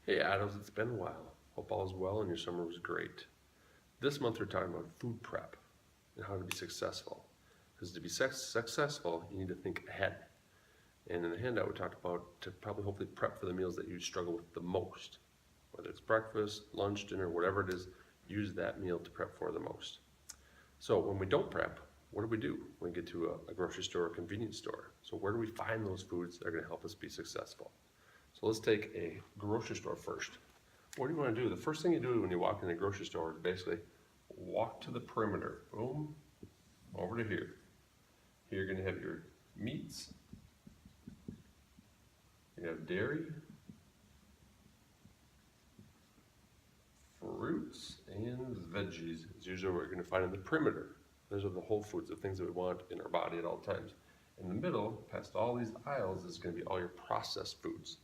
Hey Adams, it's been a while. Hope all is well and your summer was great. This month we're talking about food prep and how to be successful. Because to be successful, you need to think ahead. And in the handout we talked about to probably hopefully prep for the meals that you struggle with the most. Whether it's breakfast, lunch, dinner, whatever it is, use that meal to prep for the most. So when we don't prep, what do? When we get to a grocery store or convenience store. So where do we find those foods that are going to help us be successful? So let's take a grocery store first. What do you want to do? The first thing you do when you walk in a grocery store is basically walk to the perimeter. Boom, over to here. Here you're going to have your meats. You have dairy, fruits, and veggies is usually what you're going to find in the perimeter. Those are the whole foods, the things that we want in our body at all times. In the middle, past all these aisles, is going to be all your processed foods.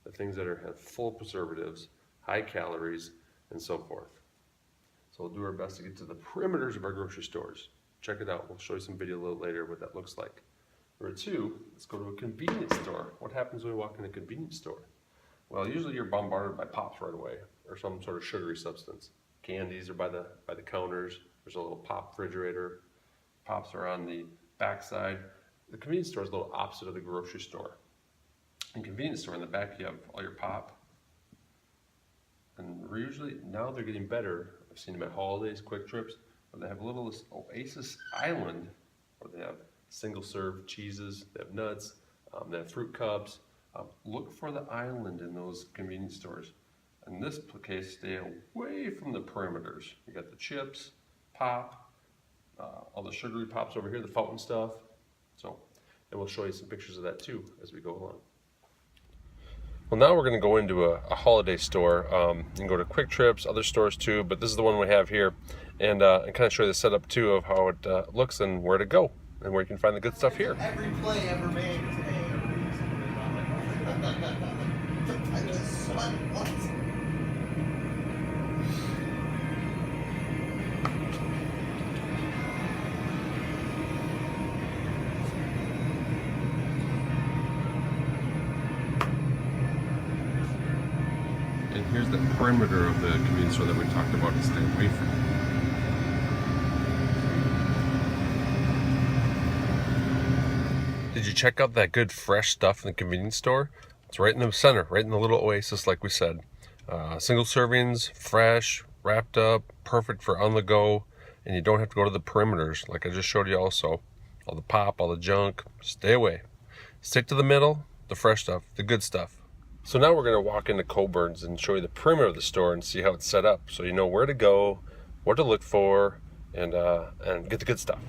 The things that have full preservatives, high calories, and so forth. So we'll do our best to get to the perimeters of our grocery stores. Check it out. We'll show you some video a little later what that looks like. Number two, let's go to a convenience store. What happens when we walk in a convenience store? Well, usually you're bombarded by pops right away, or some sort of sugary substance. Candies are by the counters. There's a little pop refrigerator. Pops are on the backside. The convenience store is a little opposite of the grocery store. In convenience store in the back you have all your pop, and usually now they're getting better. I've seen them at holidays, quick trips, where they have a little Oasis Island where they have single serve cheeses, they have nuts, they have fruit cups. Look for the island in those convenience stores. In this case, stay away from the perimeters. You got the chips, pop, all the sugary pops over here, the fountain stuff. So, and we'll show you some pictures of that too as we go along. Well, now we're going to go into a holiday store. You can go to Quick Trips, other stores too, but this is the one we have here, and kind of show you the setup too of how it looks and where to go and where you can find the good stuff here. Every play ever made today. I just sweat. What? And here's the perimeter of the convenience store that we talked about to stay away from. Did you check out that good fresh stuff in the convenience store? It's right in the center, right in the little oasis like we said. Single servings, fresh, wrapped up, perfect for on the go, and you don't have to go to the perimeters like I just showed you also. All the pop, all the junk, stay away. Stick to the middle, the fresh stuff, the good stuff. So now we're going to walk into Coborn's and show you the perimeter of the store and see how it's set up so you know where to go, what to look for, and get the good stuff.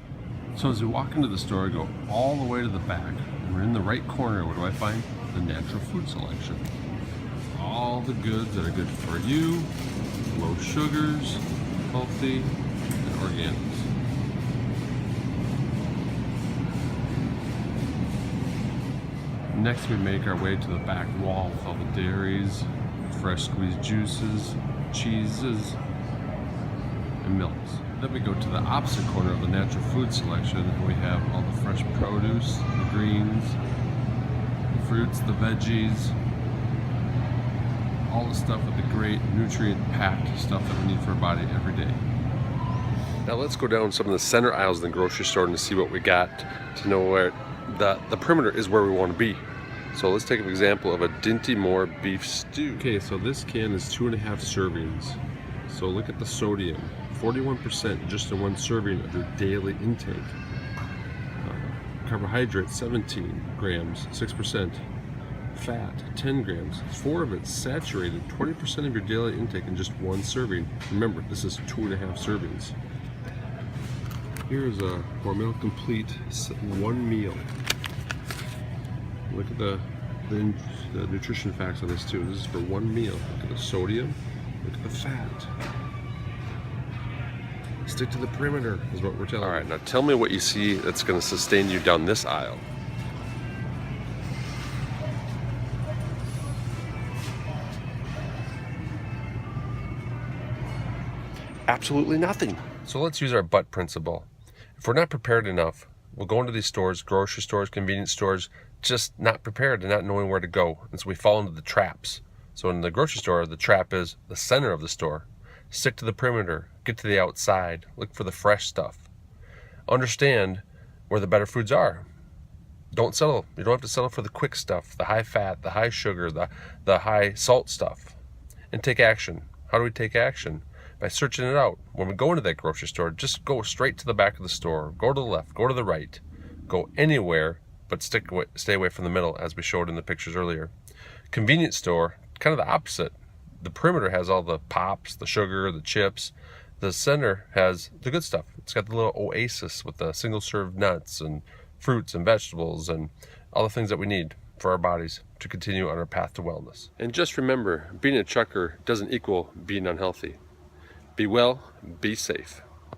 So as we walk into the store, I go all the way to the back, and we're in the right corner. What do I find? The natural food selection. All the goods that are good for you, low sugars, healthy, and organics. Next we make our way to the back wall with all the dairies, fresh squeezed juices, cheeses, and milks. Then we go to the opposite corner of the natural food selection and we have all the fresh produce, the greens, the fruits, the veggies, all the stuff with the great nutrient-packed stuff that we need for our body every day. Now let's go down some of the center aisles in the grocery store and see what we got to know where the perimeter is where we want to be. So let's take an example of a Dinty Moore beef stew. Okay, so this can is 2.5 servings. So look at the sodium, 41% just in one serving of your daily intake. Carbohydrates, 17 grams, 6%. Fat, 10 grams, 4 of it saturated, 20% of your daily intake in just one serving. Remember, this is 2.5 servings. Here's a Hormel Complete one meal. Look at the nutrition facts on this too. This is for one meal. Look at the sodium, look at the fat. Stick to the perimeter is what we're telling you. All right, now tell me what you see that's going to sustain you down this aisle. Absolutely nothing. So let's use our butt principle. If we're not prepared enough, we'll go into these stores, grocery stores, convenience stores, just not prepared and not knowing where to go. And so we fall into the traps. So in the grocery store, the trap is the center of the store. Stick to the perimeter, get to the outside, look for the fresh stuff. Understand where the better foods are. Don't settle. You don't have to settle for the quick stuff, the high fat, the high sugar, the high salt stuff. And take action. How do we take action? By searching it out. When we go into that grocery store, just go straight to the back of the store. Go to the left, go to the right. Go anywhere, but stay away from the middle, as we showed in the pictures earlier. Convenience store, kind of the opposite. The perimeter has all the pops, the sugar, the chips. The center has the good stuff. It's got the little oasis with the single serve nuts and fruits and vegetables and all the things that we need for our bodies to continue on our path to wellness. And just remember, being a trucker doesn't equal being unhealthy. Be well, be safe.